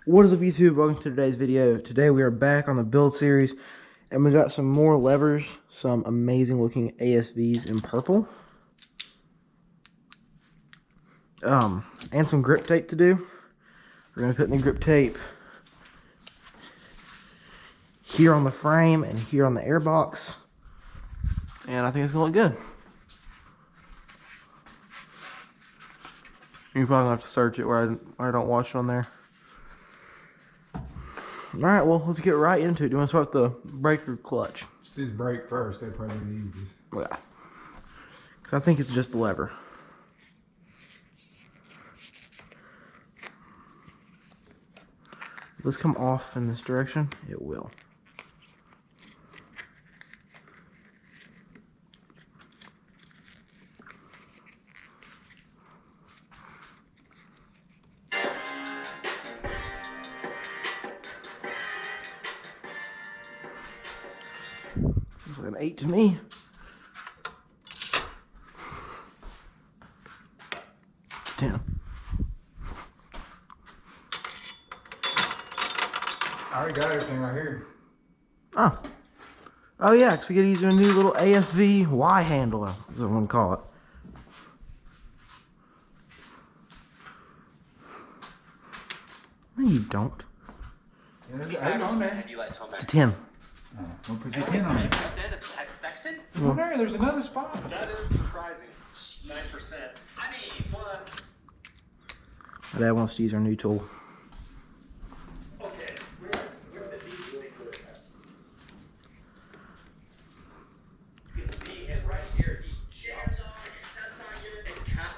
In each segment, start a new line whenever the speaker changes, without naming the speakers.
What is up, YouTube? Welcome to today's video. Today we are back on the build series, and we got some more levers, some amazing looking ASVs in purple, and some grip tape to do. We're going to put in the grip tape here on the frame and here on the airbox, and I think it's going to look good. You're probably going to have to search it where I don't watch it on there. Alright, well, let's get right into it. Do you want to start with the brake or clutch?
Let's do brake first. That'd probably be the easiest.
Yeah. Because I think it's just a lever. Will this come off in this direction? It will. Looks like an 8 to me. It's 10.
I already got everything right here.
Oh yeah, because we get to use a new little ASV Y handle, is what I'm going to call it. No, you don't.
Yeah, there's an 8 on there.
It's a 10.
Oh, we'll put your 10 on it.
At Sexton?
Oh, there's another spot.
That is surprising. 9%. I mean, what?
My dad wants to use our new tool.
Okay, where did these really good at? You can see him right here. He jams on it. That's not good. And cut.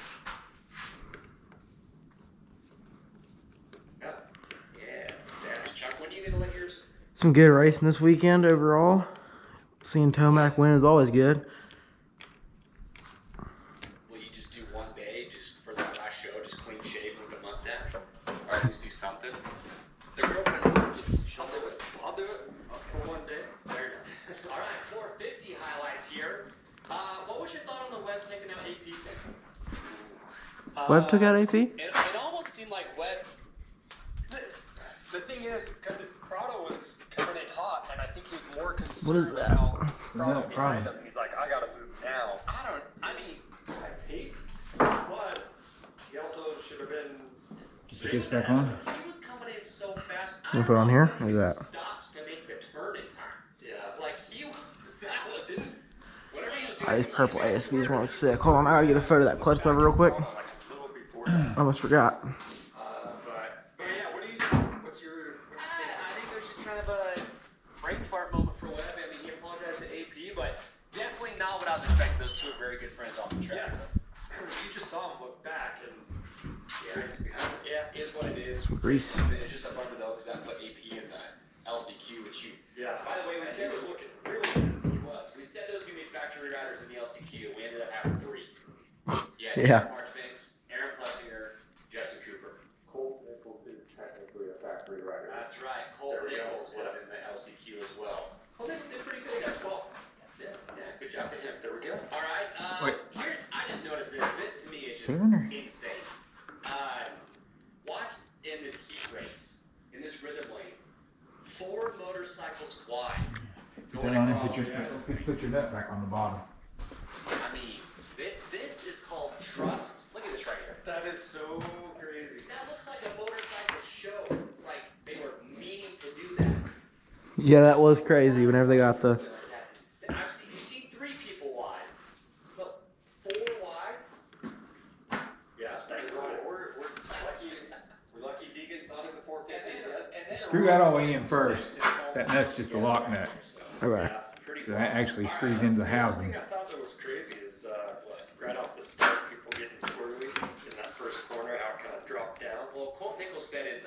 Yeah, stash. Chuck, when are you going to let yours?
Some good racing this weekend overall. Seeing Tomac win is always good.
Will you just do one day, just for that last show, just clean shave with a mustache? Or at least do something? The girlfriend, she'll do it. I'll do it for one day. There you go. All right, 450 highlights here. What was your thought on the Webb taking out AP thing?
Webb took out AP?
It almost seemed like Webb.
The thing is, because Prado was coming in hot, and I think he was more concerned
What is that?
about Prado
that
behind
Prado?
him. He's like, I gotta move now.
I mean,
I think, but he also should have been.
Put this back on.
he was coming in so fast.
You put it on here? Look at that.
Stops to make the turn in time.
Yeah.
Like he was, that was it. Whatever he was doing.
These purple ASVs want to look sick. Hold on, I gotta get a photo of that clutch lever real quick.
Like a little before that.
Almost forgot.
But yeah, what do you think? What's your take?
I think there's just kind of a brain fart moment for Webb. I mean, he apologized to AP, but definitely not what I was expecting. Those two are very good friends off the track.
Yeah.
So.
You just saw him look back, and
Yeah, it is what it is.
Grease.
It's just a bummer though, because I put AP in the LCQ, which you.
yeah.
By the way, we
And
said
he was
it
looking really good.
He was. We said those were gonna be factory riders in the LCQ. We ended up having 3.
Yeah.
March Finks, Aaron Plessinger, Justin Cooper.
Colt Nichols is technically a factory rider.
That's right. Colt
There we go.
Nichols was in the LCQ as well. Colt Nichols did pretty good. He got 12. Yeah, good job to him.
There we go.
All right.
Wait.
I just noticed this. This to me is just
Turner.
insane. Watch in this heat race, in this rhythm lane, 4 motorcycles wide.
Put that on and put your nut back on the bottom.
I mean, this is called trust. Look at this right here.
That is so crazy.
That looks like a motorcycle show. Like they were meaning to do that.
Yeah, that was crazy whenever they got the...
That's insane. You've seen 3 people wide, but 4 wide.
Yeah, that's right. We're lucky Deegan's not in the 450s yet.
Screw that all in first. That nut's just a lock nut.
Alright.
Pretty
So that actually screws into the housing.
One thing I thought that was crazy is right off the start, people getting squirrely in that first corner, how it kind of dropped down.
Well, Colt Nichols said in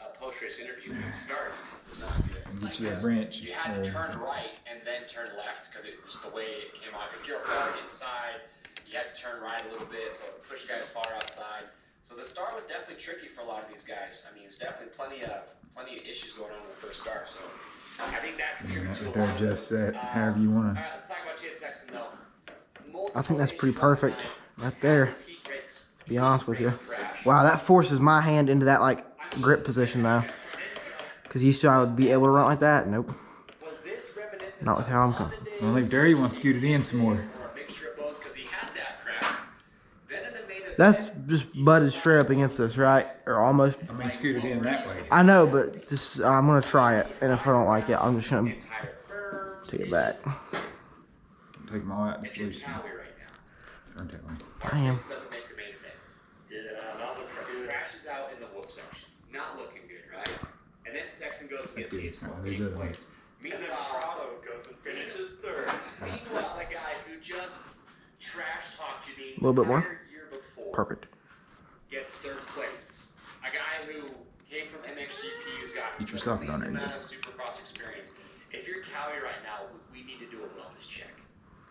a post-race interview at the start, it was not good.
Get you a wrench.
You had to turn right and then turn left because it's just the way it came out. If you're a car inside, you had to turn right a little bit, so it pushed guys far outside. So the start was definitely tricky for a lot of these guys. I mean, there's definitely plenty of issues going on in the first start. So I think that contributed to a lot of
Adjust
this.
that however you want
All
to.
right, let's talk about Chase Sexton though.
I think that's pretty
Multiple
perfect
issues
right there,
on the night.
to be honest with you. Wow, that forces my hand into that, like,
I
grip position though. Because used to I would be able to run like that. Nope. Not with how I'm coming.
Well, I think Derry wants to scoot it in some more.
That's just butted straight up against this, right? Or almost.
I mean, scoot it in that way.
I know, but just I'm gonna try it, and if I don't like it, I'm just gonna take it back.
Take them all out and loosen them. Turn that way.
I am.
Yeah, not looking good.
Crashes out in the whoop section. Not looking good, right? And then Sexton goes and gets
good.
his
Oh,
eighth
there's
place.
And then
Meanwhile,
Prado goes and finishes third.
meanwhile, the guy who just trash talked you the
Little bit more.
entire year before
Perfect.
gets third place. A guy who came from MXGP, who's got
Get your
the
socket
least
on there,
amount
Nick.
of Supercross experience. If you're Cali right now, we need to do a wellness check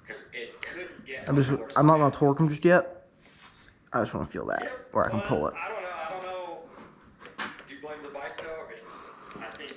because it could get. worse.
I'm not gonna torque them just yet. I just want to feel that, where I can pull it.
I don't know. Do you blame the bike though? I mean, I think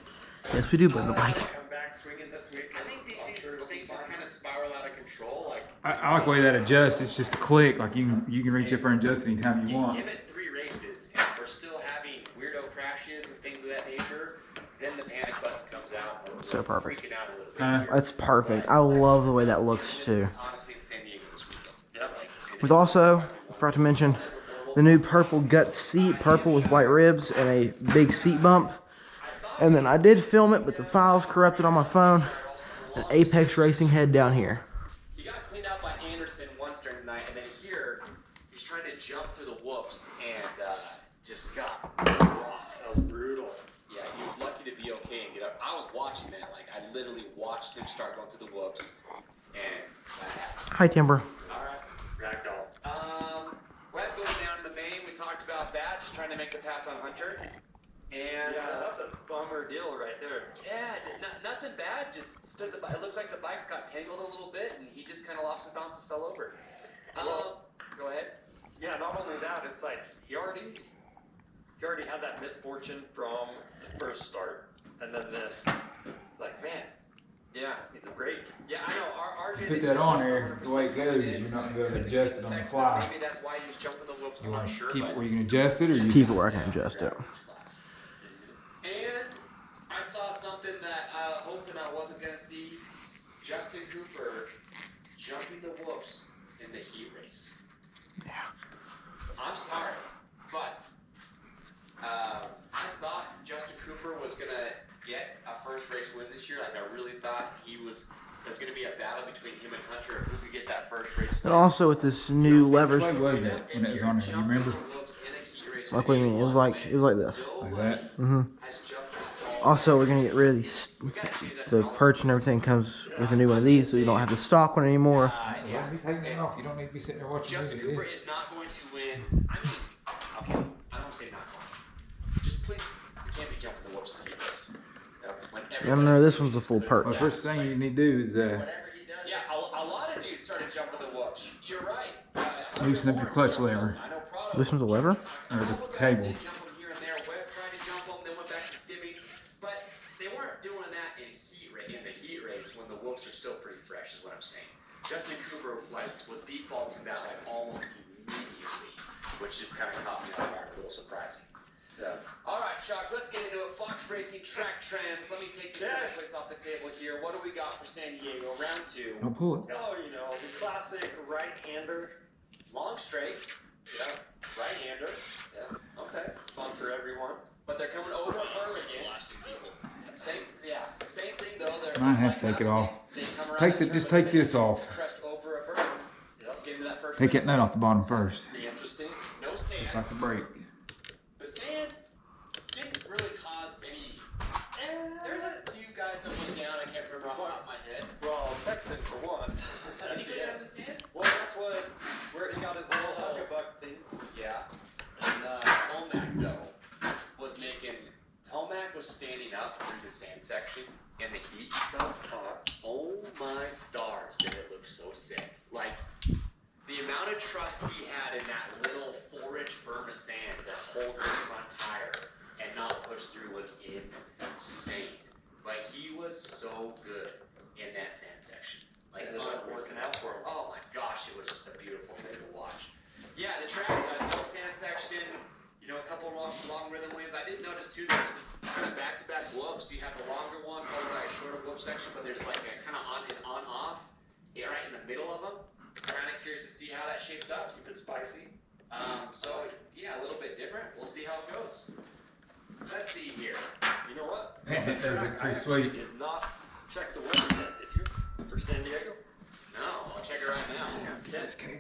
Yes, we do blame the bike.
come back swinging this week.
I think these
I'm sure it'll be
things just
fine.
kind of spiral out of control. Like
I like the way that adjusts. It's just a click. Like you can reach up there and adjust anytime you
you
want.
give it 3 races, and we're still having weirdo crashes and things of that nature. Then the panic button comes out. And we're
So perfect.
freaking out a little bit.
Huh?
here.
That's perfect. I love the way that looks too.
Honestly, in San Diego this weekend.
Yep.
Like,
With also, forgot to mention, the new purple gut seat, purple with white ribs and a big seat bump. And then I did film it, but the file's corrupted on my phone. An Apex Racing head down here.
He got cleaned out by Anderson once during the night, and then here he's trying to jump through the whoops and just got rocked.
That was brutal.
Yeah, he was lucky to be okay and get up. I was watching that. Like, I literally watched him start going through the whoops, and that happened.
Hi, Timber.
All right.
Ragdoll.
Webb goes down to the main. We talked about that, just trying to make the pass on Hunter. And
Yeah, that's a bummer deal right there.
yeah, nothing bad. Just stood the. It looks like the bikes got tangled a little bit, and he just kind of lost his balance and fell over. Go ahead.
Yeah, not only that, it's like he already had that misfortune from the first start, and then this. It's like, man,
Yeah.
needs a break.
Yeah, I know. RJ.
Put that on there. The way it goes, you're not gonna be able to adjust it on the fly.
Maybe that's why he's jumping the whoops.
You
I'm
want
not
to
sure.
keep it
but
where you can adjust it, or you
Keep it where I can adjust it.
And I saw something that hoping I wasn't gonna see. Justin Cooper jumping the whoops in the heat race.
Yeah.
I'm sorry, but I thought Justin Cooper was gonna get a first race win this year. Like I really thought there's gonna be a battle between him and Hunter of who could get that first race
And
win.
also with this new levers,
What was it when it was on there? Do you remember?
like what do you mean? It was like this.
Like that?
Also, we're gonna get rid of these. The perch and everything comes with a new one of these, so you don't have the stock one anymore.
Yeah, be taking it off. You don't need to be sitting there watching
Justin
movies.
Cooper is not going to win. I mean, okay, I don't say not going. Just please, you can't be jumping the whoops in the heat race. When
Yeah, no, this one's the full perch.
Well, first thing you need to do is
Yeah, a lot of dudes started jumping the whoops. You're right.
loosen up your clutch lever.
I know Prado.
This one's a lever?
Or the
A couple guys
cable.
did jump them here and there. Webb tried to jump them, then went back to Stimmy. But they weren't doing that in the heat race when the whoops are still pretty fresh, is what I'm saying. Justin Cooper was defaulting that like almost immediately, which just kind of caught me off guard, a little surprising.
Yeah.
All right, Chuck, let's get into it. Fox Racing track trends. Let me take these plates off the table here. What do we got for San Diego? Round 2.
Don't pull it.
Oh, you know, the classic right-hander.
Long straight.
Yeah. Right-hander.
Yeah. Okay.
Fun for everyone.
But they're coming over Birmingham. Same thing though. They're
Might have
like
to take
last
it off.
week. They come around
Take
the
the- just
turn,
take
but
this
they
off.
Crest over a berm.
Yep.
Give me that first.
Take
win.
that nut off the bottom first.
Be interesting.
No sand.
Just like the brake.
The sand didn't really cause any. There's a few guys that went down. I can't remember off the top of my head.
Well, Sexton for one.
Did he go down in the sand?
Well, that's where he got his little huckabuck thing.
Yeah.
And,
Tomac though was making. Tomac was standing up through the sand section in the heat and stuff. Oh my stars, did it look so sick. Like, the amount of trust he had in that little 4-inch berm of sand to hold his front tire and not push through was insane. Like, he was so good in that sand section. Like,
ended up working out for him.
oh my gosh, it was just a beautiful thing to watch. Yeah, the track, no sand section. a couple long rhythm wins. I did notice too, there's kind of back-to-back whoops. You have the longer one followed by a shorter whoop section, but there's like a kind of on and on off, right in the middle of them. Kind of curious to see how that shapes up.
Keep it spicy.
So yeah, a little bit different. We'll see how it goes. Let's see here.
You know what?
That does look
I
pretty
actually
sweet.
did not check the weather yet, did you? For San Diego?
No, I'll check it right now.
Okay.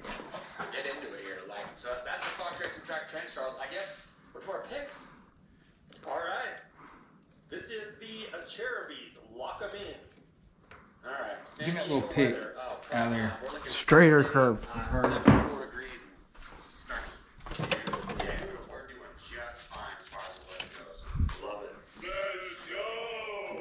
Get into it here. Like, so that's the Fox Racing Track Trends, Charles. I guess we're to our picks.
All right. This is the Cherubies. Lock 'em in.
All right. San
Give me a little
Diego
pick
weather. Oh, crap,
out there.
yeah, we're looking
Straight or
sunny,
curved?
74 degrees, sunny. Yeah, we're doing just fine as far as the weather goes.
Love it.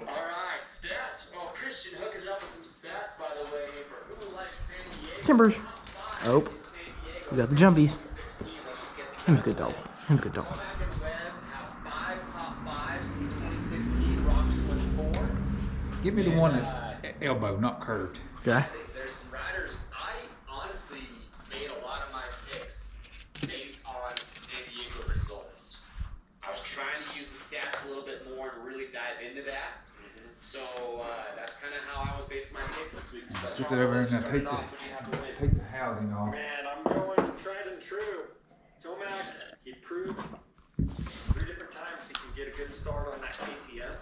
All right, stats. Oh, Christian hooking it up with some stats, by the way, for who likes San Diego.
Timbers.
Top five
Oh.
in San Diego
We got the jumpies.
2016. Let's just get
Him's a good dog. Him's a good dog.
Tomac and Webb have 5 top 5s since 2016. Rocks with 4.
Give me the one that's elbow, not curved.
Okay.
There's some riders. I honestly made a lot of my picks based on San Diego results. I was trying to use the stats a little bit more and really dive into that. So that's kind of how I was basing my picks this week. So
Sit that over and now
starting
take
off, what do you have to win?
the housing off.
Man, I'm going tried and true. Tomac, he proved 3 different times he can get a good start on that KTM.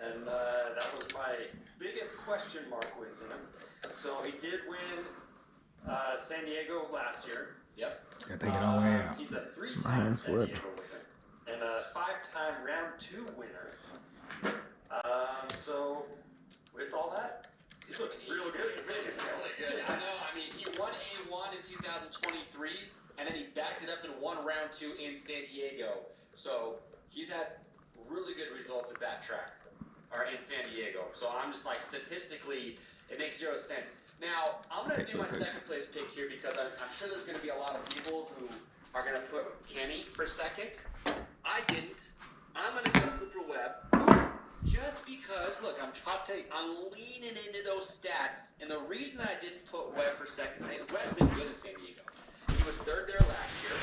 And that was my biggest question mark with him. So he did win San Diego last year.
Yep.
Gotta take it all the way out.
He's a
My
3-time
hand
San
slipped.
Diego winner and a 5-time round 2 winner. So with all that, he's looking real good.
He's looking really good. I know. I mean, he won A1 in 2023, and then he backed it up and won round 2 in San Diego. So he's had really good results at that track, or in San Diego. So I'm just like, statistically, it makes 0 sense. Now, I'm going to do my second place pick here because I'm sure there's going to be a lot of people who are going to put Kenny for second. I didn't. I'm going to go Cooper Webb. Just because, look, I'm leaning into those stats, and the reason that I didn't put Webb for second, Webb's been good in San Diego. He was 3rd there last year.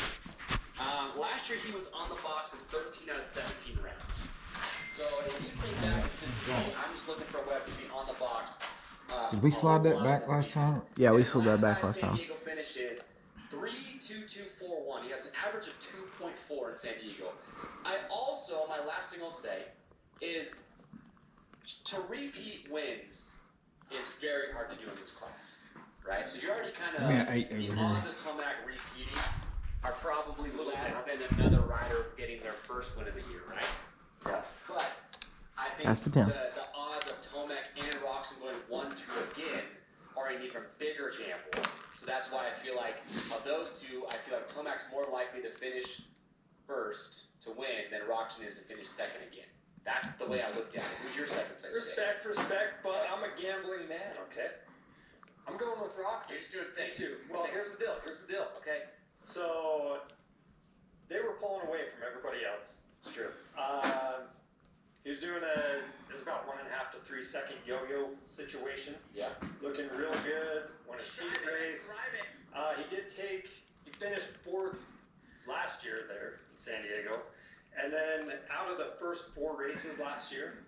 Last year he was on the box in 13 out of 17 rounds. So if you take that consistency, I'm just looking for Webb to be on the box.
Did we slide that
a lot
back
of the
last
season.
time?
Yeah, we
And
slid that back
guy
last
San
time.
Diego finishes 3.2241. He has an average of 2.4 in San Diego. My last thing I'll say is to repeat wins is very hard to do in this class, right? So you're already kind of,
Give me an 8
the
over here.
odds of Tomac repeating are probably less than another rider getting their first win of the year, right?
Yeah.
But I think
That's the 10.
the odds of Tomac and Roxon going 1-2 again are an even bigger gamble. So that's why I feel like of those two, I feel like Tomac's more likely to finish first to win than Roxon is to finish second again. That's the way I looked at it. Who's your second place?
Respect, but I'm a gambling man, okay? I'm going with Roxy.
You're just doing safe.
too. Well, here's the deal.
Okay.
So they were pulling away from everybody else.
It's true.
He was doing it was about 1.5 to 3 second yo-yo situation.
Yeah.
Looking real good. Won a seat race. He finished 4th last year there in San Diego. And then out of the first 4 races last year,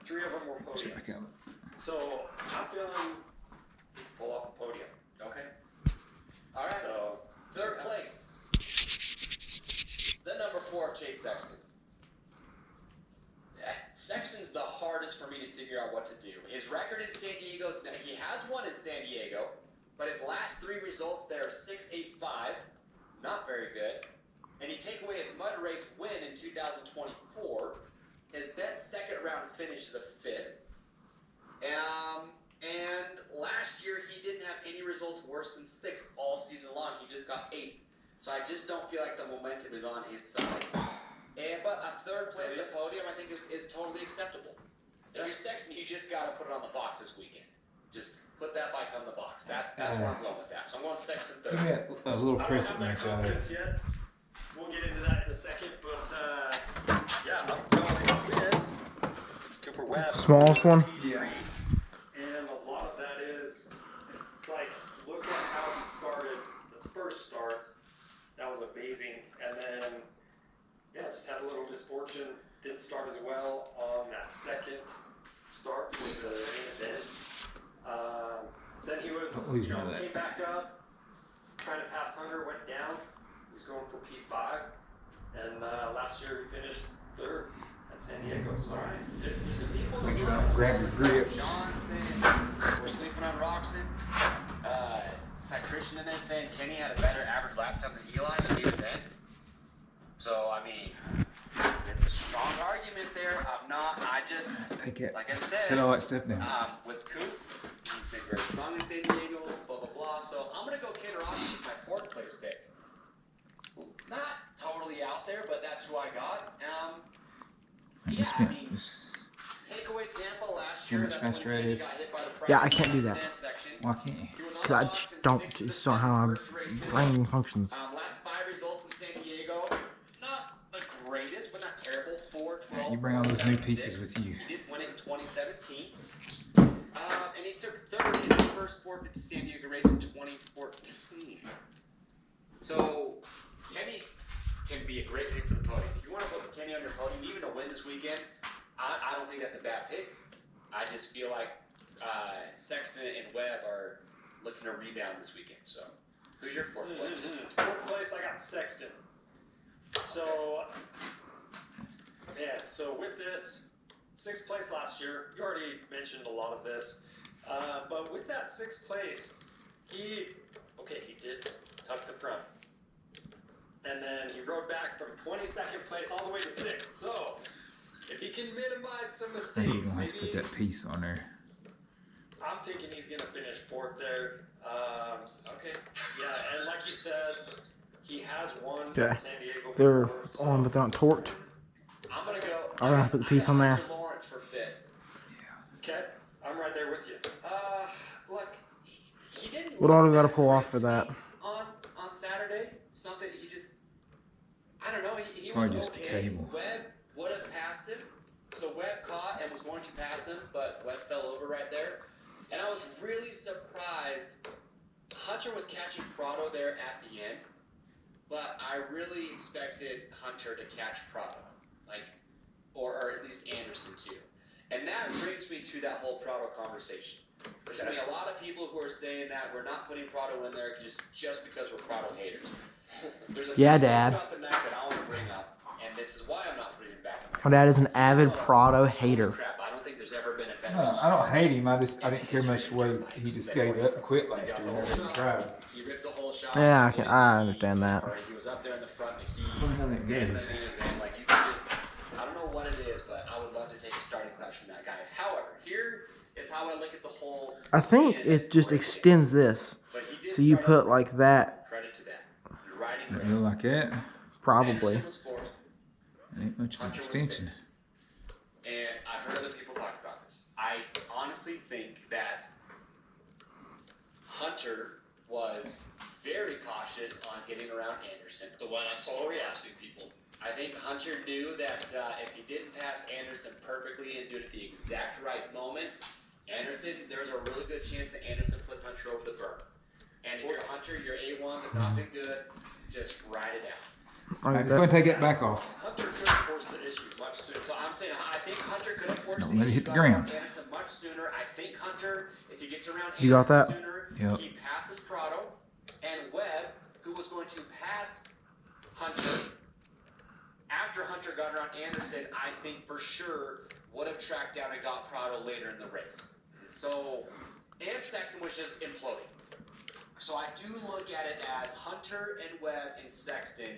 3 of them were podiums. So I'm feeling he can pull off a podium.
Okay. All right.
So
Third place. The number 4, Chase Sexton. Sexton's the hardest for me to figure out what to do. His record in San Diego, he has won in San Diego, but his last 3 results there are 6-8-5, not very good. And you take away his mud race win in 2024, his best second round finish is a 5th. And last year he didn't have any results worse than 6th all season long. He just got 8th. So I just don't feel like the momentum is on his side. But a 3rd place at podium I think is totally acceptable. If you're Sexton, you just got to put it on the box this weekend. Just put that bike on the box. That's where I'm going with that. So I'm going Sexton 3rd.
Give me a little
I don't
crescent
have that
wrench out there.
confidence yet. We'll get into that in a second, but yeah, I'm going with Cooper Webb.
Smallest one?
P3. And a lot of that is, it's like, look at how he started the first start. That was amazing. And then just had a little misfortune. Didn't start as well on that second start with the main event. Then he was,
Don't lose
you know,
none of that.
came back up, trying to pass Hunter, went down. He was going for P5. And last year he finished third at San Diego. So,
All right. There's some people
Make sure
who
I don't grab your grip.
John saying we're sleeping on Roxon. It's like Christian in there saying Kenny had a better average lap time than Eli in the main event. So, I mean, it's a strong argument there. I just,
Take it.
like I said,
Set all that stuff down.
with Coop, he's been very strong in San Diego, blah, blah, blah. So I'm going to go Ken Roxon with my fourth place pick. Not totally out there, but that's who I got.
And
Yeah,
just
I
spent
mean,
this.
take away Tampa last
See how
year.
much
That's when
faster it
Kenny
is?
got hit by the
Yeah, I
pressure
can't do
in the
that.
sand section.
Why can't you?
He was on
Cause
the
I
box
just
in
don't.
6 of the
It's not how
7
my
first races.
brain functions.
Last 5 results in San Diego, not the greatest, but not terrible. 4, 12,
You bring all those new
7,
pieces
6.
with you.
He did win it in 2017. And he took third in his first 450 San Diego race in 2014. So, Kenny can be a great pick for the podium. If you want to put Kenny on your podium, even to win this weekend, I don't think that's a bad pick. I just feel like Sexton and Webb are looking to rebound this weekend. So, who's your fourth place?
Fourth place, I got Sexton. So, man, so with this, 6th place last year, you already mentioned a lot of this. But with that 6th place, he did tuck the front. And then he rode back from 22nd place all the way to 6th. So, if he can minimize some
I think you're
mistakes,
gonna have to put
maybe
that piece on there.
I'm thinking he's going to finish 4th there.
Okay.
Yeah, and like you said, he has won
Okay.
at San Diego
They're
before, so-
on, but they're not torqued.
I'm going to go.
I'm gonna put the piece on there.
Hunter Lawrence for 5th.
Okay, I'm right there with you.
Look, he didn't.
What all
look
do we gotta
that
pull off
great
for
to me
that?
On Saturday, something he just, I don't know. He was
Probably just a
okay.
cable.
Webb would have passed him, so Webb caught and was going to pass him, but Webb fell over right there, and I was really surprised. Hunter was catching Prado there at the end, but I really expected Hunter to catch Prado, or at least Anderson too. And that brings me to that whole Prado conversation. There's going to be a lot of people who are saying that we're not putting Prado in there just because we're Prado haters. There's a
Yeah,
few things
Dad.
about the night that I want to bring up, and this is why I'm not putting it back in
My dad is an avid Prado hater.
Crap, I don't think there's ever been a better.
I don't hate him. I didn't care much the way he just gave up and quit last year. Never even tried.
He ripped the whole shot.
Yeah, I understand that.
Or he was up there in the front, the heat.
I don't know that
And
good.
the main event, like you can just, I don't know what it is, but I would love to take a starting class from that guy. However, here is how I look at the whole.
I think it just extends this.
So he did
So you
start
put
off-
like that,
credit to that. You're riding
Don't
great.
go like that.
probably.
Anderson was fourth,
Ain't much of an
Hunter was
extension.
and I've heard other people talk about this. I honestly think that Hunter was very cautious on getting around Anderson. The one I'm still watching people. I think Hunter knew that if he didn't pass Anderson perfectly and do it at the exact right moment, there's a really good chance that Anderson puts Hunter over the berm. And if you're Hunter, your A1s have not been good, just ride it out.
I'm just gonna take that back off.
Hunter couldn't force the issue much sooner.
So I'm saying I think Hunter could have forced
Don't let it hit the ground.
Anderson much sooner. I think Hunter, if he gets around
You got
Anderson
that?
sooner,
Yep.
he passes Prado, and Webb, who was going to pass Hunter after Hunter got around Anderson, I think for sure would have tracked down and got Prado later in the race. So, and Sexton was just imploding. So I do look at it as Hunter and Webb and Sexton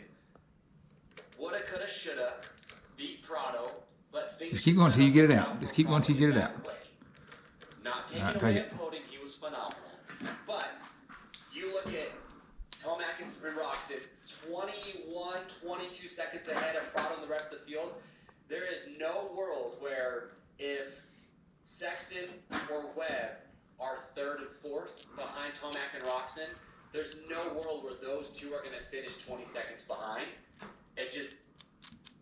woulda, coulda, shoulda beat Prado, but things
Just keep going till you get it out.
for
Just keep going till you get it
Prado in
out.
that way. Not taking
Alright,
away
take
at podium, he was phenomenal. But you look at Tom Atkins and Roxon, 21, 22 seconds ahead of Prado and the rest of the field. There is no world where if Sexton or Webb are third and fourth behind Tomac and Roxon, there's no world where those two are going to finish 20 seconds behind.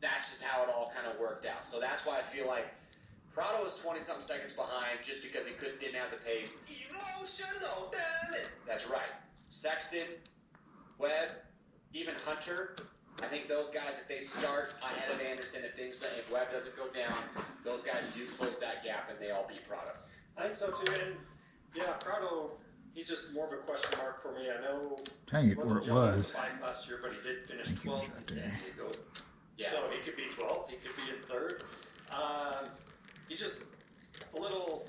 That's just how it all kind of worked out. So that's why I feel like Prado was 20-something seconds behind just because he didn't have the pace. Emotional, damn it. That's right. Sexton, Webb, even Hunter, I think those guys, if they start ahead of Anderson, if Webb doesn't go down, those guys do close that gap and they all beat Prado.
I think so too. And yeah, Prado, he's just more of a question mark for me. I know
Trying to
he
get where it
jumping in
was.
the fight last year, but he did finish
Thank you,
12th
right
in San
there.
Diego.
Yeah.
So he could be 12th, he could be in 3rd. He's just a little,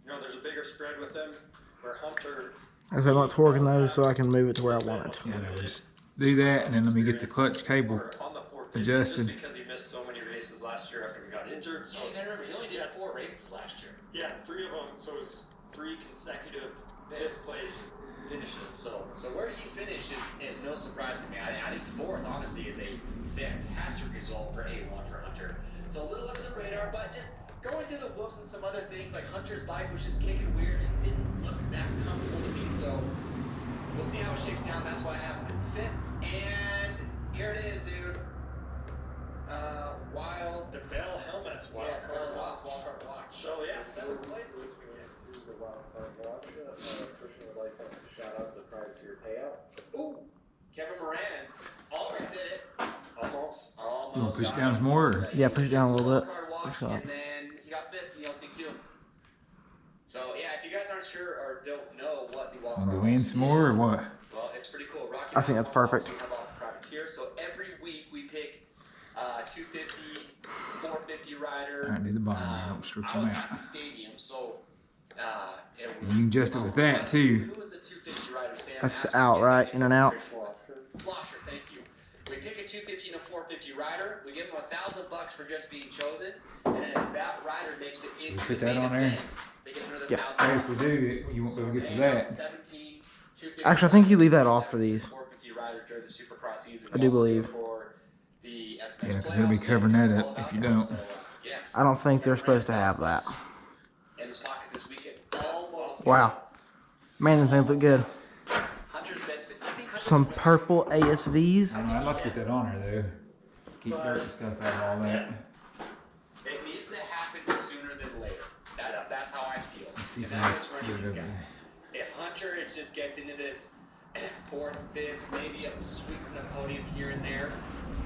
there's a bigger spread with him where Hunter.
I said, let's working those so I can move it to where I want it.
Yeah, no, just do that, and then let me get the clutch cable
On the 450,
adjusted.
just because he missed so many races last year after he got injured. So
Yeah, you gotta remember, he only did 4 races last year.
yeah, 3 of them. So it was 3 consecutive 5th place finishes. So
where he finished is no surprise to me. I think 4th, honestly, is a fantastic result for A1 for Hunter. So a little under the radar, but just going through the whoops and some other things, like Hunter's bike was just kicking weird, just didn't look that comfortable to me. So we'll see how it shakes down. That's why I have him in 5th. And here it is, dude. Wild.
the Bell helmets, wild
Yes,
card
Wild
watch.
Card Watch.
So yeah, 7th places.
Do the wild card watch. Christian would like to shout out the privateer payout.
Ooh, Kevin Moran's almost did it.
Almost.
Almost.
You wanna push it
got
down some more, or?
Yeah, push it down a little bit.
Wildcard watch,
Push it up.
and then he got 5th in the LCQ. So yeah, if you guys aren't sure or don't know what the wildcard
Wanna go
watch
in some more, or
is,
what?
well, it's pretty cool. Rocky
I think that's
Mountain
perfect.
also have all the privateer. So every week we pick 250, 450 rider.
Alright, do the bottom there, don't strip
I
them
was
out.
at the stadium, so it
You
was.
can adjust it with that, too.
Who was the 250 rider? Sam
That's
asked me
out,
the other
right?
day.
In and out.
Flosher, thank you. We pick a 250 and a 450 rider. We give them $1,000 for just being chosen, and then if that rider makes it into
put
the
that
main
on there?
event, they get another
Yeah.
Hey, if we
$1,000.
do, you won't be able to get to
Paying out
that.
17, 250
Actually, I think you leave that off for these.
450 rider during the Supercross season.
I
We
do
also
believe.
it for the SMX
Yeah, 'cause it'll be
playoffs.
covering that
All
up
about
if you
that.
don't.
So, yeah.
I don't think they're supposed to have that.
In his pocket this weekend. Almost.
Wow. Man, them things look good.
Hunter's best fit. I think Hunter's
Some
best fit.
purple ASVs.
I don't know, I'd like to get that on there, though. Keep dirt and stuff out of all that.
It needs to happen sooner than later. That's how I feel.
Let's see
And
if
that's
I
what's
can
running
get it
these
over
guys. If Hunter just gets into this 4th, 5th, maybe up squeaks in the podium here and there,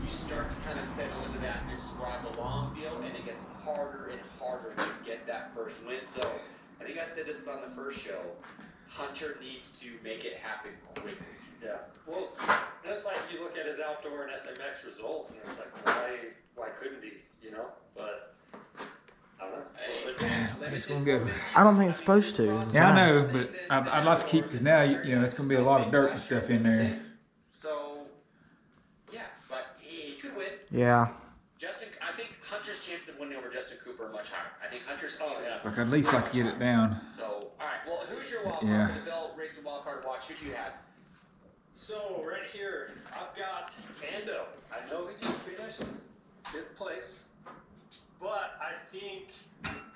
you start to kind of settle into that this is where I belong deal, and it gets harder and harder to get that first win. So I think I said this on the first show. Hunter needs to make it happen quickly.
Yeah. Well, and it's like you look at his outdoor and SMX results, and it's like, why couldn't he? But I don't know.
It's gonna go.
I don't think it's supposed to.
Yeah, I know, but I'd like to keep, because now, it's gonna be a lot of dirt and stuff in there.
So, yeah, but he could win.
Yeah.
I think Hunter's chances of winning over Justin Cooper are much higher. I think Hunter's seen that.
Like, I'd at least like to get it down.
So, all right. Well, who's your wild card
Yeah.
for the Bell Racing Wild Card Watch? Who do you have?
So right here, I've got Ando. I know he just finished 5th place, but I think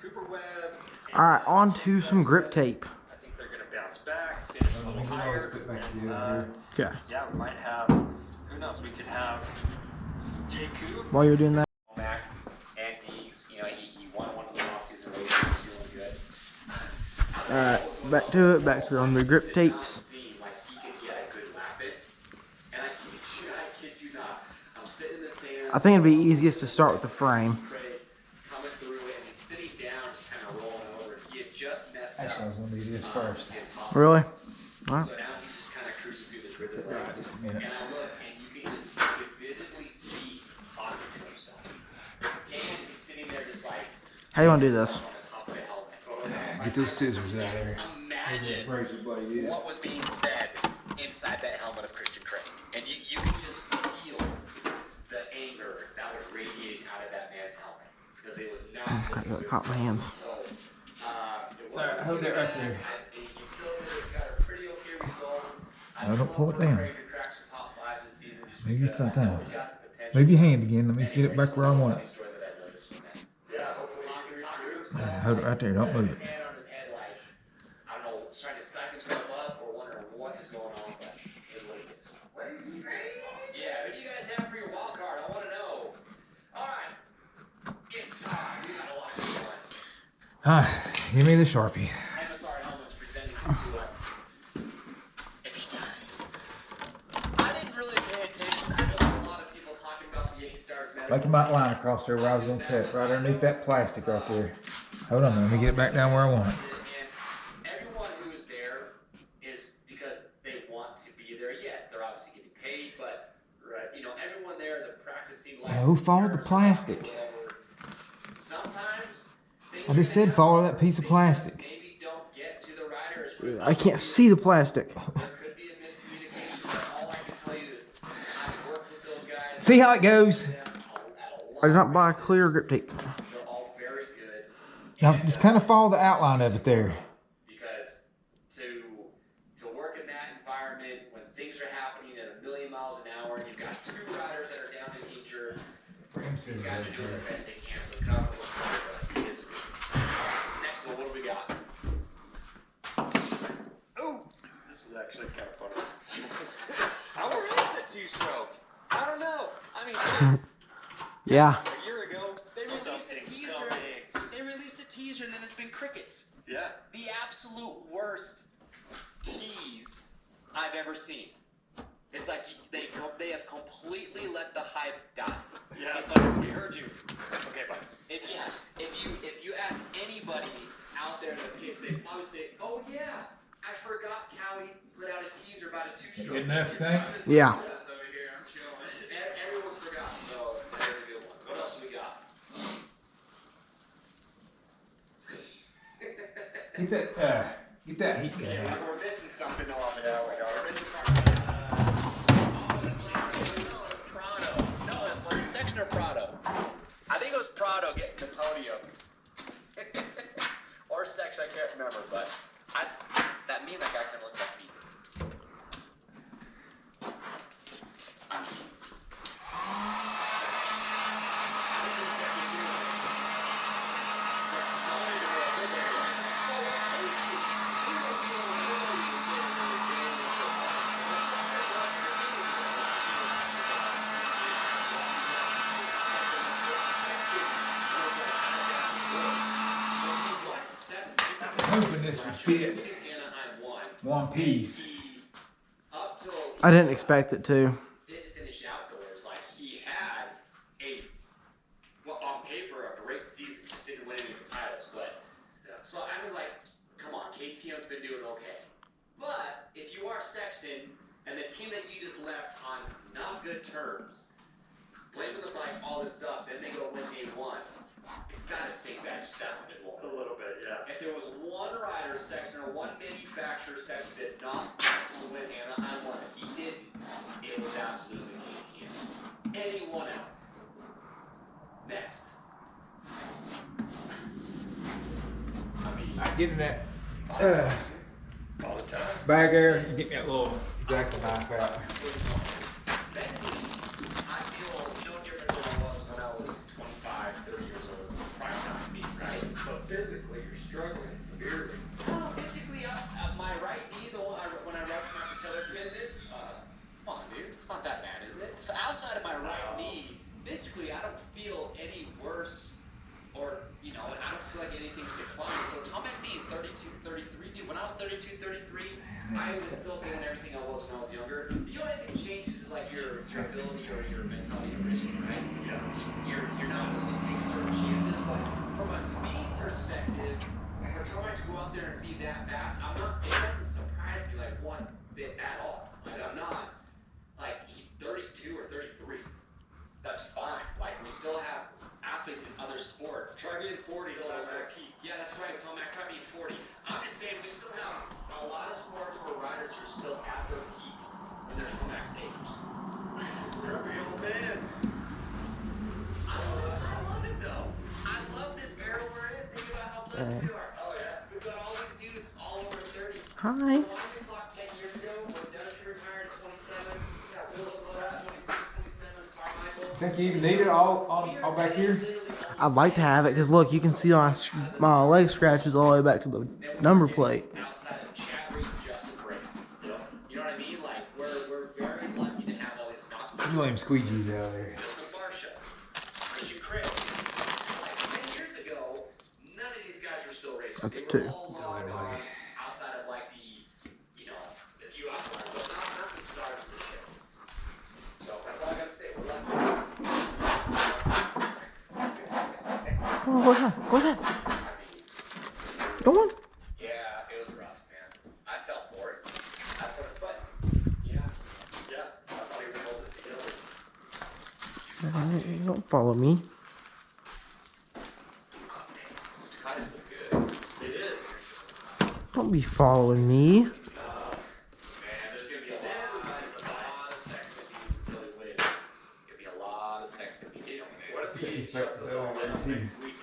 Cooper Webb.
All right, on to some grip tape.
I think they're going to bounce back, finish a little higher.
Okay.
Yeah, we might have. Who knows? We could have Jay Coop.
While you're doing that,
Mac and Deeks. He won one of the offseason races. He's doing good.
all right, back to it. Back to on the grip tapes.
Seem like he could get a good lap in. And I kid you not. I'm sitting in the stands.
I think it'd be easiest to start with the frame.
Craig coming through it, and he's sitting down, just kind of rolling over. He had just messed up.
Actually, I was gonna do this first.
His hump.
Really? All right.
So now he's just kind of cruising through this rhythm.
Right, just a minute.
And I look, and you can visibly see he's talking to himself. And he's sitting there just like.
How you want to do this?
On the top of the helmet.
Get those scissors out of there.
Imagine
Razor blade is.
what was being said inside that helmet of Christian Craig. And you can just feel the anger that was radiating out of that man's helmet. Because it was not.
I got caught my hands.
So, it
Alright,
wasn't
hold
too
it right
bad.
there.
He still got a pretty okay result.
No, don't pull it down.
Craig to crack some top fives this season just
Move your
because
thumb
I know
down.
he's got the potential.
Move your hand again. Let me get it back where I want it.
Funny story that I noticed from that.
Yeah.
Talking to himself,
Hold it right there. Don't move
his
it.
hand on his head, like, I don't know, trying to psych himself up or wondering what is going on, but it is what it is. Yeah, who do you guys have for your wild card? I want to know. All right, it's time. We got a lot of fun.
Give me the Sharpie.
MSR Helmets presenting this to us. If he does. I didn't really pay attention. I know a lot of people
Like you might line across there where I was gonna cut, right underneath that plastic right there. Hold on, let me get it back down where I want it.
And everyone who is there is because they want to be there. Yes, they're obviously getting paid, but you know, everyone there is a practicing
Yeah, who followed the plastic?
Sometimes
I just said follow that piece of plastic.
maybe don't get to the riders.
I can't see the plastic.
There could be a miscommunication, but all I can tell you is I've worked with those guys.
See how it goes?
I did not buy a clear grip tape.
They're all very good.
Now just kind of follow the outline of it there.
Because to work in that environment when things are happening at 1,000,000 miles an hour and you've got 2 riders that are down and injured, these guys are doing the best they can. So comfortable stuff, but it's good. Next one, what do we got?
Oh, this was actually kind of funny. How was the 2-stroke? I don't know. I mean,
Yeah.
a year ago,
They released a
something's
teaser.
coming.
They released a teaser and then it's been crickets.
Yeah.
The absolute worst tease I've ever seen. It's like they have completely let the hype die.
Yeah.
It's like
We heard you. Okay, bye.
if you ask anybody out there in the pits, they'd probably say, "Oh yeah, I forgot Cowie put out a teaser about a 2-stroke."
Good enough, think?
Yeah.
Everyone's forgotten, so that's a good one. What else we got?
Get that heat gun out.
We're missing something on this.
Yeah, we are.
We're missing something. No, it's Prado. No, was it Section or Prado? I think it was Prado getting the podium. Or Section, I can't remember, but that guy kind of looks like me. I mean,
Hoping this would fit
Anaheim won.
one piece.
He, up till
I didn't expect it to.
didn't finish outdoors, like he had on paper, a great season. Just didn't win any of the titles, but so I was like, come on, KTM's been doing okay. But if you are Sexton and the team that you just left on not good terms, blaming the bike, all this stuff, then they go win A1, it's gotta stink back just that much more.
A little bit, yeah.
If there was one rider section or one manufacturer section that did not want to win Anaheim one, he didn't, it was absolutely KTM. Anyone else? Next. I mean,
I get in that
All the time.
bag there and get that little exacto knife out.
mentally, I feel no different than I was when I was 25, 30 years old. Prior to me, right?
But physically, you're struggling severely.
No, basically, my right knee, when I ruptured my patellar tendon, come on, dude, it's not that bad, is it? So outside of my right knee, basically, I don't feel any worse, or, I don't feel like anything's declined. So Tom being 32, 33, dude, when I was 32, 33, I was still doing everything I was when I was younger. The only thing that changes is like your ability or your mentality to risk it, right?
Yeah.
Just, you're not to take certain chances, but from a speed perspective, for trying to go out there and be that fast, it doesn't surprise me like one bit at all. Like I'm not, like he's 32 or 33. That's fine. Like we still have athletes in other sports.
Try being 40,
Still
Tom
at their
Mack.
peak. Yeah, that's right, Tom Mack. Try being 40. I'm just saying we still have a lot of sports where riders are still at their peak when they're Tom Mack stages.
Grumpy old man.
I love it though. I love this era we're in. Think about how blessed we are. Oh yeah. We've got all these dudes all over 30.
Hi.
Why did we clock 10 years ago when Dennis retired at 27? Yeah, Philip Lowe 26, 27, Carmichael.
Think you even need it all back here?
I'd like to have it because look, you can see my leg scratches all the way back to the number plate.
Outside of Chad Reed and Justin Bray. You know what I mean? Like we're very lucky to have all these knocked
You want him squeegees out there.
Justin Barsha, Christian Craig. Like 10 years ago, none of these guys were still racing.
That's
They were
two.
all long gone outside of like the few outliers, but not the stars of the ship. So that's all I gotta say. We're lucky.
Oh, what's that? What's that?
I mean,
Go on.
yeah, it was rough, man. I fell for it. But yeah, I thought he would hold it together.
Don't follow me.
Ties look good. They did.
Don't be following me.
Man, there's gonna be a lot of sex that needs until he wins. Gonna be a lot of sex that needs showing it.
What if he shuts us all down next week?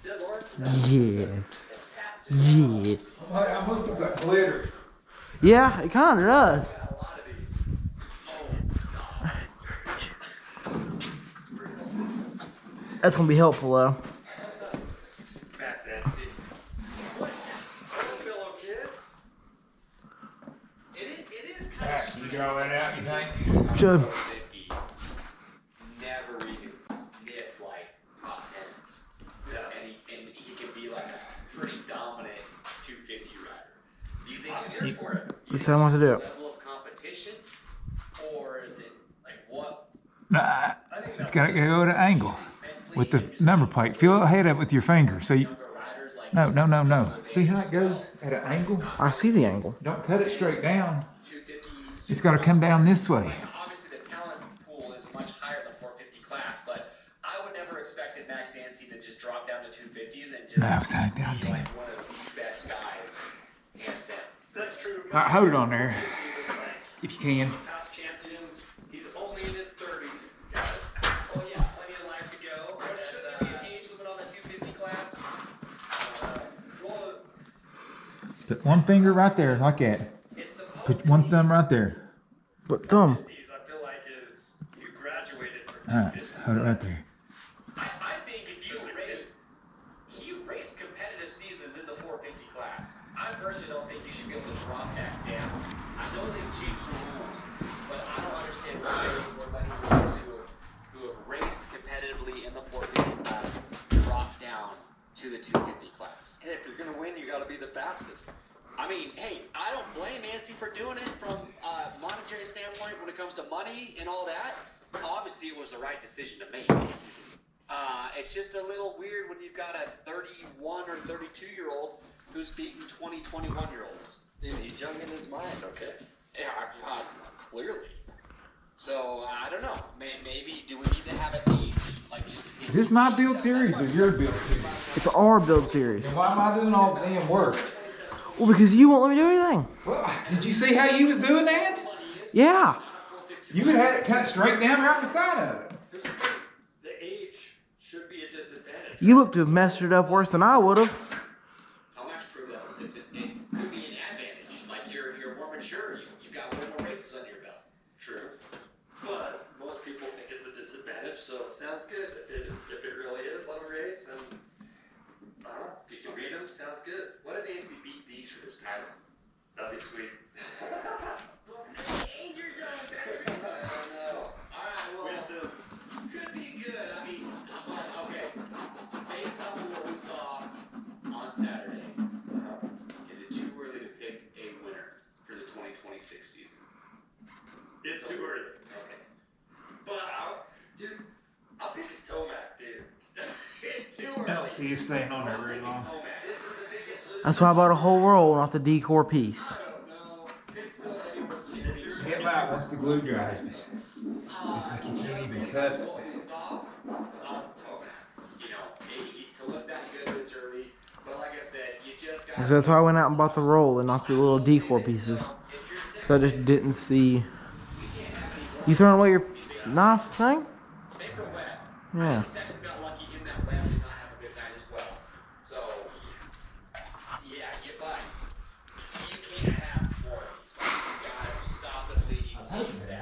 Dead Lord?
Yes. Yeah.
It almost looks like glitter.
Yeah, it kind of does.
Got a lot of these. Oh, stop.
That's gonna be helpful though.
Max Anstey. What? Pillow kids?
It is kind
Matt,
of
you draw that out, you think?
Should.
50 never even sniff like top tens.
Yeah.
And he can be like a pretty dominant 250 rider. Do you think he's here for it?
He said I want to do it.
Level of competition, or is it like what?
Nah,
I think
it's
that's
got to go to angle with the number plate. Feel ahead of it with your finger. So you,
Younger riders like
no. See how it goes at an angle?
I see the angle.
Don't cut it straight down.
250.
It's got to come down this way.
Obviously, the talent pool is much higher in the 450 class, but I would never expected Max Anstey to just drop down to 250s and just
No, upside down,
be
damn.
like one of the best guys, hands down.
That's true.
All right, hold it on there,
Seasons, like,
if you can.
past champions. He's only in his 30s, guys.
Oh yeah.
Plenty of life to go.
Well, should there be an age limit on the 250 class?
Well,
Put one finger right there, like that.
It's supposed
Put
to
one
be.
thumb right there.
But thumb.
these I feel like is you graduated from
All right,
250s.
hold it right there.
I think if you he raced competitive seasons in the 450 class. I personally don't think you should be able to drop that down. I know they've changed the rules, but I don't understand why we're letting riders who have raced competitively in the 450 class drop down to the 250 class.
Hey, if you're gonna win, you gotta be the fastest.
I mean, hey, I don't blame Anstey for doing it from a monetary standpoint when it comes to money and all that. Obviously, it was the right decision to make. It's just a little weird when you've got a 31 or 32-year-old who's beating 20, 21-year-olds.
Dude, he's young in his mind, okay?
Yeah, clearly. So, I don't know. Maybe, do we need to have an age? Like just
Is this my build series or your build series?
It's our build series.
Then why am I doing all the damn work?
Well, because you won't let me do anything.
Well, did you see how you was doing that?
Yeah.
You would have had it cut straight down right beside of it.
Here's the thing. The age should be a disadvantage.
You look to have messed it up worse than I would have.
Tomac proved that it could be an advantage. Like you're more mature. You've got way more races under your belt.
True. But most people think it's a disadvantage, so sounds good. If it really is, let him race, and I don't know. If you can beat him, sounds good.
What if Anstey beat Dees for this title?
That'd be sweet.
Danger zone, baby. I don't know. All right, well,
Wisdom.
could be good. I mean, okay. Based on what we saw on Saturday, is it too early to pick a winner for the 2026 season?
It's too early.
Okay.
But I'll pick a Tomac, dude.
It's too early.
I don't see you staying on there very long.
This is the biggest loser.
That's why I bought a whole roll, not the decor piece.
I don't know. It's still anyone's championship.
Get back once the glue dries. It's like you can't even cut it.
What we saw, Tomac. You know, to look that good this early, but like I said, you just got.
So that's why I went out and bought the roll and not the little decor pieces. So I just didn't see. You throwing away your knife thing?
Same for Webb.
Yeah.
Sexton got lucky in that Webb did not have a good night as well. So, yeah, but you can't have more of these. Like, you gotta stop the bleeding ASAP.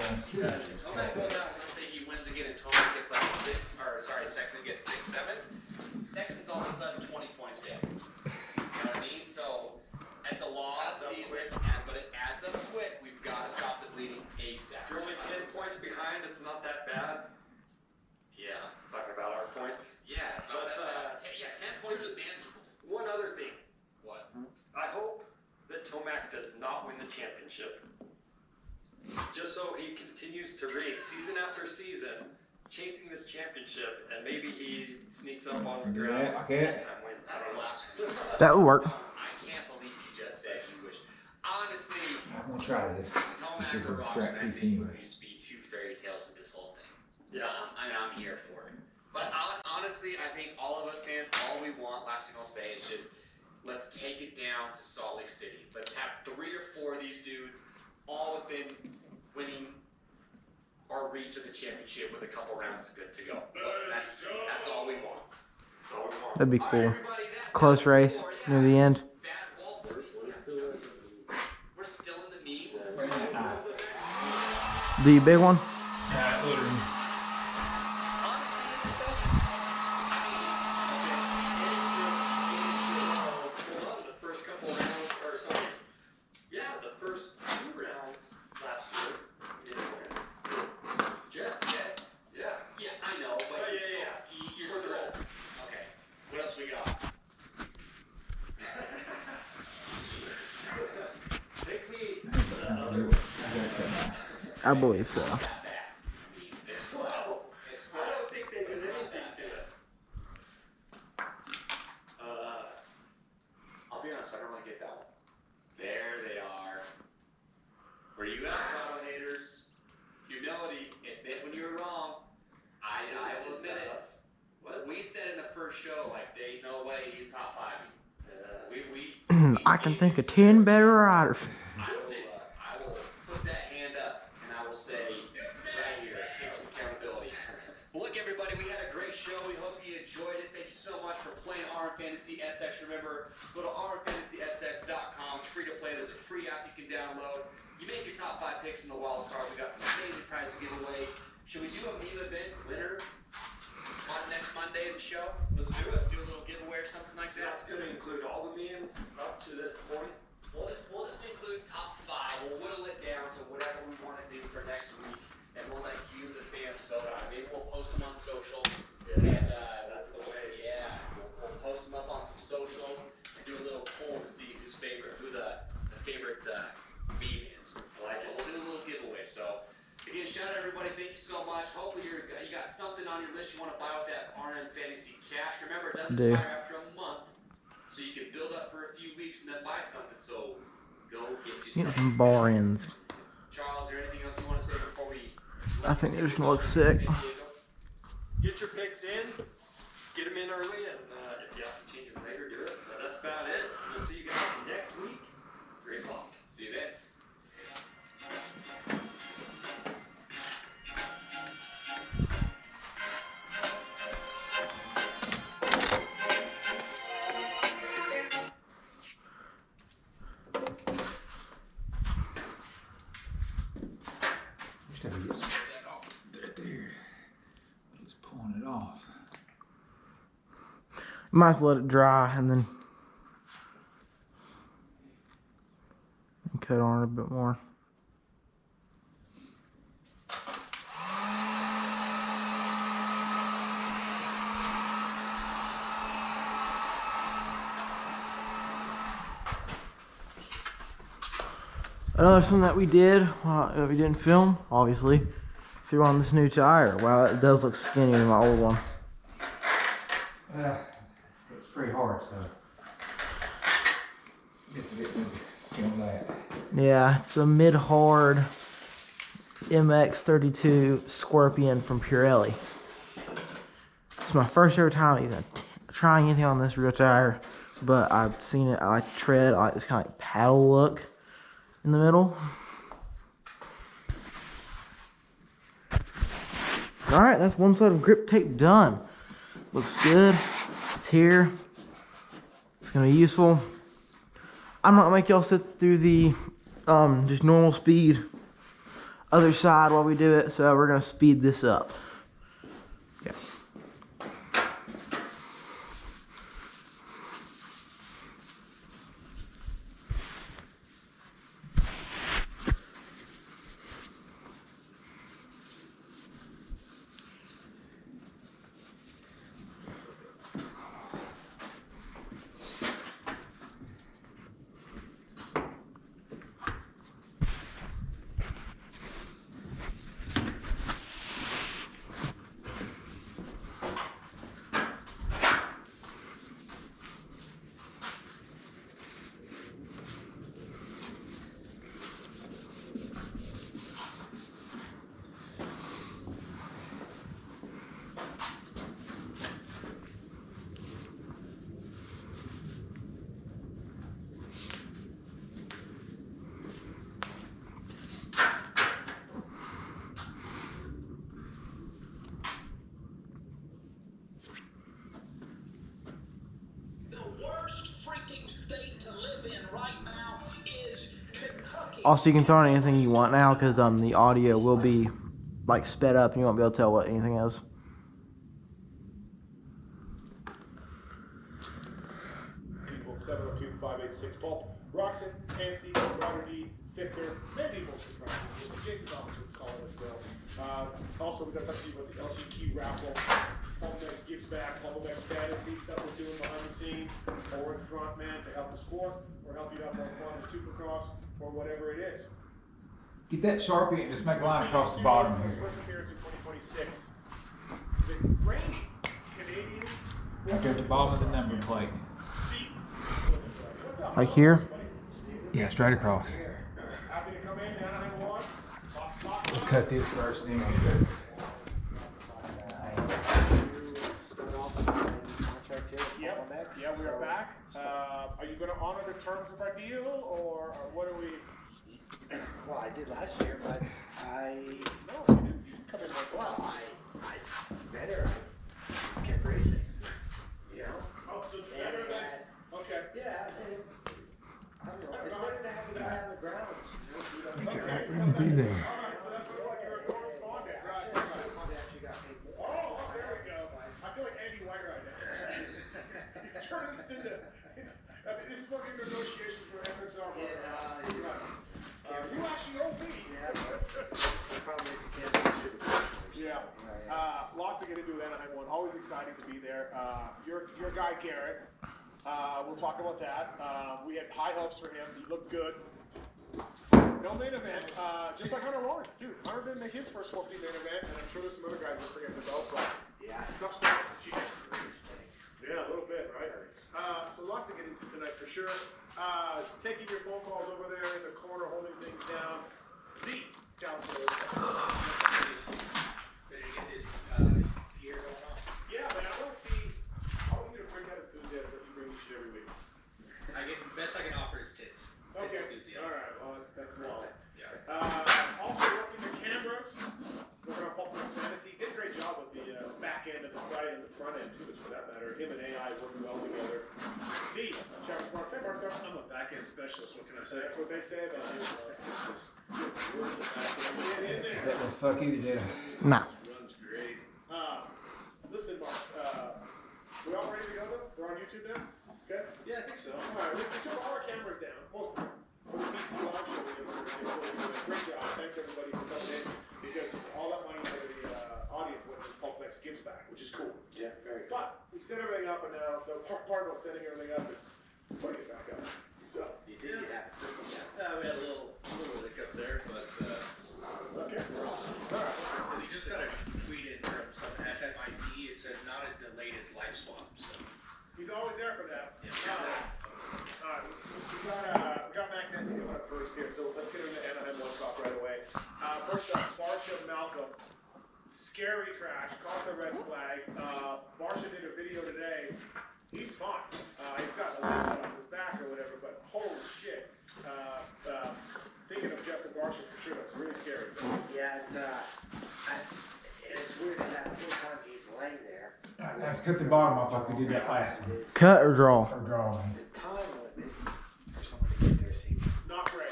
Tomac goes out and let's say he wins again and Tomac gets like Sexton gets 6, 7. Sexton's all of a sudden 20 points down. You know what I mean? So, it's a long season, but it adds up quick. We've got to stop the bleeding ASAP.
If you're only 10 points behind, it's not that bad.
Yeah.
Talking about our points.
Yeah, it's not
But,
that bad. Yeah, 10 points is manageable.
One other thing.
What?
I hope that Tomac does not win the championship. Just so he continues to race season after season chasing this championship, and maybe he sneaks up on
Do
McGrath's
that, okay.
time wins. I
That's
don't know.
blasphemy.
That would work.
Tom, I can't believe you just said you wish. Honestly,
I'm gonna try this
Tom
since this is a
Acker
scrap
Robson, I
piece
think,
anyway.
would used to be two fairy tales to this whole thing.
Yeah.
I'm here for it. But honestly, I think all of us fans, all we want, last thing I'll say, is just let's take it down to Salt Lake City. Let's have 3 or 4 of these dudes all within winning our reach of the championship with a couple rounds good to go. That's all we want.
That's all we want.
That'd be
All right,
cool.
everybody,
Close race near the end.
Bad Wolf, we're still in the memes.
The big one.
Yeah, literally.
Honestly,
Hold on, the first couple rounds, or sorry, yeah, the first 2 rounds last year, we didn't win. Jeff, yeah.
yeah, I know, but
Oh,
you're
yeah,
still, you're
For the
still.
rest.
Okay, what else we got?
Pick me
I gotta cut that.
I believe so.
Got that. I mean, it's fun. It's
I
fun.
don't think they did anything to it.
I'll be honest, I don't really get that one. There they are. Where you at, Colorado haters? Humility. Admit when you were wrong. I will
Is
admit
that
it.
us? What?
We said in the first show, like, there ain't no way he's top 5.
I can think of 10 better riders.
I will put that hand up and I will say, right here, take some accountability. Look, everybody, we had a great show. We hope you enjoyed it. Thank you so much for playing RM Fantasy SX. Remember, go to rmfantasysx.com. It's free to play. There's a free app you can download. You make your top 5 picks in the wild card. We got some amazing prizes to give away. Should we do a meme event winner on next Monday of the show?
Let's do it.
Do a little giveaway or something like
So
that?
that's gonna include all the memes up to this point.
We'll just include top 5. We'll whittle it down to whatever we want to do for next week, and we'll let you, the fans, vote on it. Maybe we'll post them on social, and
That's the way.
yeah, we'll post them up on some socials and do a little poll to see who the favorite meme is.
I like it.
We'll do a little giveaway. So again, shout out everybody. Thank you so much. Hopefully you got something on your list you want to buy with that RM Fantasy cash. Remember, it doesn't
Do.
expire after a month. So you can build up for a few weeks and then buy something. So go get you
Get
something.
some bar ends.
Charles, is there anything else you want to say before we?
I think they're just gonna look sick.
San Diego?
Get your picks in, get them in early, and if you have to change them later, do it. But that's about it. We'll see you guys next week, 3 o'clock.
See you then.
Just have to get some of that off there. Just pulling it off.
Might as well let it dry and then cut on it a bit more. Another thing that we did, that we didn't film, obviously, threw on this new tire. Wow, it does look skinnier than my old one.
It's pretty hard, so. Film that.
Yeah, it's a mid-hard MX32 Scorpion from Pirelli. It's my first ever time even trying anything on this real tire, but I've seen it. I like the tread. I like this kind of like paddle look in the middle. Alright, that's one side of grip tape done. Looks good. It's here. It's gonna be useful. I'm not gonna make y'all sit through the just normal speed other side while we do it, so we're gonna speed this up. Okay. Also, you can throw in anything you want now because the audio will be like sped up and you won't be able to tell what anything is.
People 702-586 Pulp, Roxon, Anstey, Ryder D, Victor, maybe most of the time. Jason Thomas would call it as well. Also, we're going to talk to you about the LCQ raffle. Pulp-X gives back, Pulp-X fantasy stuff we're doing behind the scenes, or in front, man, to help the sport, or help you have more fun in Supercross, or whatever it is.
Get that Sharpie and just make a line across the bottom
His
here.
first appearance in 2026. The reigning Canadian.
Right there at the bottom of the number plate.
What's up?
Like here?
Yeah, straight across.
Happy to come in, Anaheim one.
We'll cut this first, then we'll do.
Yeah, we are back. Are you going to honor the terms of our deal, or what are we?
Well, I did last year, but I,
No, you didn't come in once a while.
well, I better, I kept racing, you know?
Oh, so it's
And
better
we
than.
had,
Okay.
yeah, and, I don't know, it's better to have the guy on the grounds, you know, beat up.
Make it right run through there.
All right, so that's what you're a correspondent, right?
They actually got paid more.
Oh, there we go. I feel like Andy White right now. You're turning this into. I mean, this is looking negotiations for FXR.
Yeah, you're right.
You actually owe me.
Yeah, but the problem is you can't finish it.
Yeah. Lots to get into with Anaheim 1. Always exciting to be there. Your guy Garrett. We'll talk about that. We had high hopes for him. He looked good. No main event. Just like Hunter Lawrence, too. Hunter didn't make his first 14 main event, and I'm sure there's some other guys we're forgetting about. But
Yeah.
tough start for the Chiefs. Yeah, a little bit, right? So lots to get into tonight for sure. Taking your phone calls over there in the corner, holding things down. The counselor. Yeah, man, I want to see how are you going to bring that enthusiasm that you bring each and every week.
Best I can offer is tits.
Okay.
Enthusiasm.
All right. Well, that's wrong.
Yeah.
Also working the cameras. Working on Pulp-X Fantasy. Did a great job with the back end of the site and the front end too, for that matter. Him and AI working well together. The Travis Marks. Hey, Marks. I'm a back end specialist. What can I say? That's what they say about you.
That was fuck easy, did it?
Nah.
Runs great. Listen, Marks. We all ready to go though? We're on YouTube now? Okay?
Yeah, I think so.
Alright, we took all our cameras down, most of them. For the PC live show, we did a great job. Thanks everybody for coming in, because all that money for the audience went to Pulp-X Gives Back, which is cool.
Yeah, very good.
But we set everything up, and now the part about setting everything up is putting it back up. So,
You think you have the system down?
We had a little hiccup there, but
okay. Alright.
we just got a tweet in from some FMID. It said not as delayed as live swap. So
He's always there for that.
yeah.
Alright, we got Max Anstey coming up first here, so let's get into Anaheim 1 talk right away. First up, Barsha Malcolm. Scary crash, caught the red flag. Barsha did a video today. He's fine. He's got a limp on his back or whatever, but holy shit. Thinking of Justin Barsha for sure, it's really scary.
Yeah, it's weird that the whole time he's laying there.
Let's cut the bottom off like we did that last one.
Is
Cut or draw?
Or draw.
the time limit for someone to get there seems
Not great.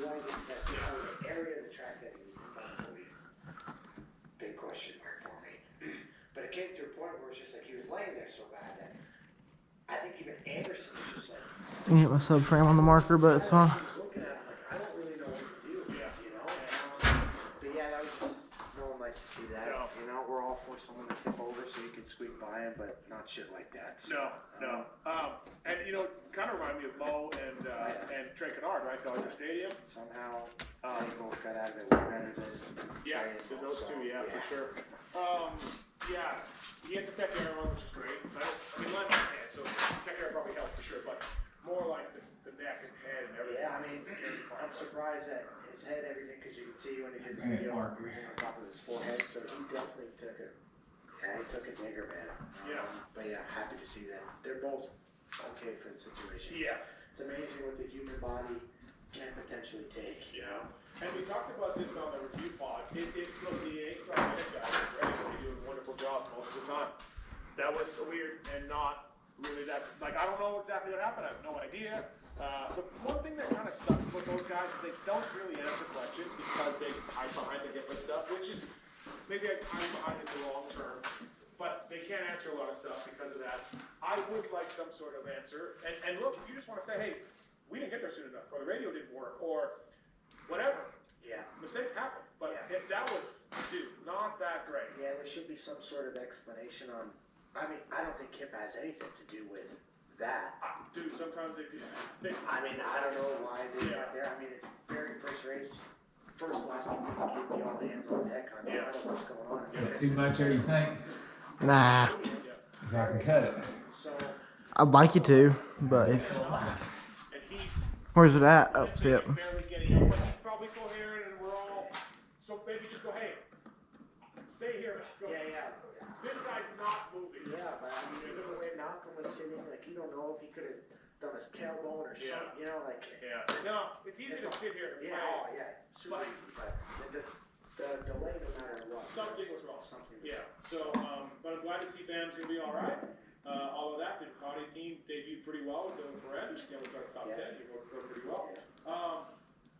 quite excessive. Oh, the area of the track that he was in, big question mark for me. But it came to a point where it's just like he was laying there so bad that I think even Anderson was just like,
I can get my subframe on the marker, but it's fine.
I was looking at him like, I don't really know what to do,
Yeah.
you know? But yeah, that was just, no one likes to see that.
No.
You know, we're all for someone to tip over so you can squeak by him, but not shit like that. So,
No. And you know, kind of remind me of Mo and Trey Kennard, right? Dodger Stadium.
Somehow, they both got out of it way better than
Yeah,
Trey and
to
Mo,
those
so,
two, yeah, for sure. Yeah, he had the tech air on, which is great. I mean, Lemon had, so tech air probably helped for sure, but more like the neck and head and everything.
Yeah, I mean, I'm surprised at his head, everything, because you can see when he did the video, bruising on top of his forehead, so he definitely took it. Yeah, he took a digger, man.
Yeah.
But yeah, happy to see that they're both okay for the situation.
Yeah.
It's amazing what the human body can potentially take, you know?
And we talked about this on the review pod. Look, the A-Star Medic guys are great. They do a wonderful job most of the time. That was weird and not really that, like, I don't know exactly what happened. I have no idea. The one thing that kind of sucks about those guys is they don't really answer questions because they hide behind the HIPAA stuff, which is maybe I hide behind in the long term, but they can't answer a lot of stuff because of that. I would like some sort of answer. And look, if you just want to say, hey, we didn't get there soon enough, or the radio didn't work, or whatever.
Yeah.
Mistakes happen, but
Yeah.
if that was, dude, not that great.
Yeah, there should be some sort of explanation on, I mean, I don't think HIPAA has anything to do with that.
Dude, sometimes they do. They,
I mean, I don't know why they
Yeah.
got there. I mean, it's very first race, first lap, you give me all hands on deck on, I don't know what's going on.
Too much, or you think?
Nah,
Cause I can cut it.
So,
I'd like you to, but if,
and he's
where's it at? Oh, see it.
barely getting in, but he's probably coherent and we're all, so maybe just go, hey, stay here. Go.
yeah.
This guy's not moving.
Yeah, but I mean, even the way Malcolm was sitting, like, you don't know if he could have done his tailbone or
Yeah.
something, you know, like.
Yeah. No, it's easy to sit here and
Yeah,
play.
oh, yeah, super
But-
easy, but the delay, no matter what.
Something was wrong.
Something.
Yeah, so, but I'm glad to see Bam's gonna be all right. All of that, the Ducati team debuted pretty well with Dylan Ferrand, just got a top 10, you worked pretty well.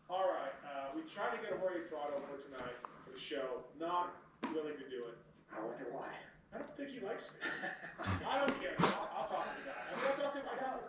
All right, we tried to get Jorge Prado for tonight for the show, not willing to do it.
I wonder why.
I don't think he likes me. I don't care, I'll talk to the guy. I'm gonna talk to him, I know.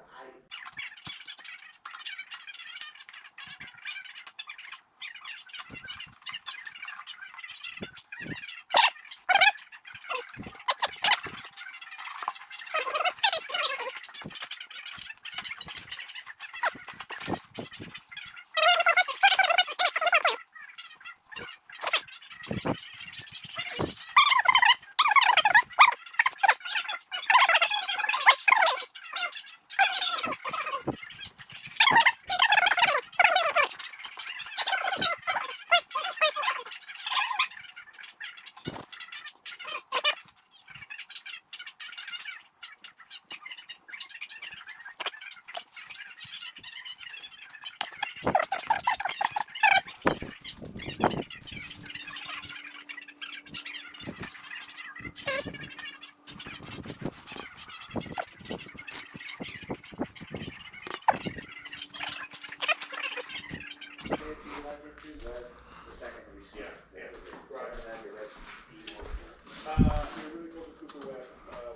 We were really close to Cooper Webb.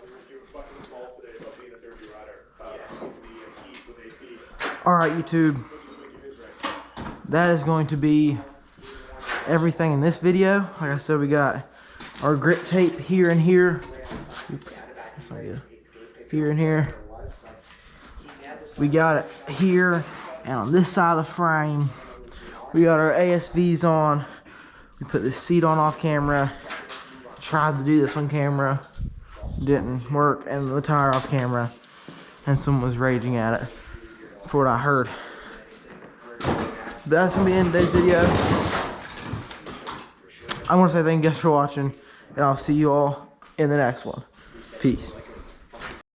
We were doing busting his balls today about being a Derby rider. The heat with AP.
Alright, YouTube.
What do you think of his race?
That is going to be everything in this video. Like I said, we got our grip tape here and here. That's not good. Here and here. We got it here and on this side of the frame. We got our ASVs on. We put this seat on off camera. Tried to do this on camera. Didn't work. And the tire off camera. And someone was raging at it for what I heard. But that's gonna be the end of today's video. I want to say thank you guys for watching, and I'll see you all in the next one. Peace.